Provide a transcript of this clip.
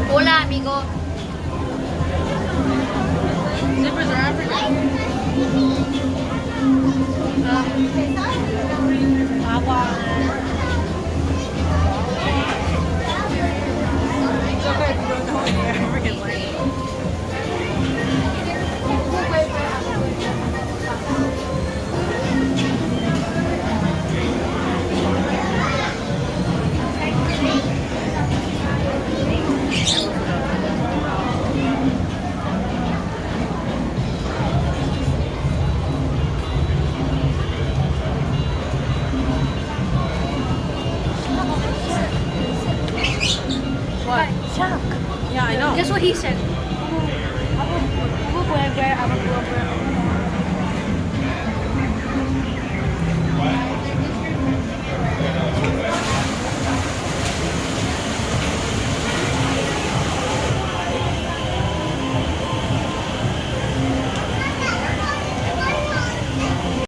Hola, amigo. Zippers are African. Agua. It's okay if you don't know any African language. What? Chuck. Yeah, I know. Guess what he said?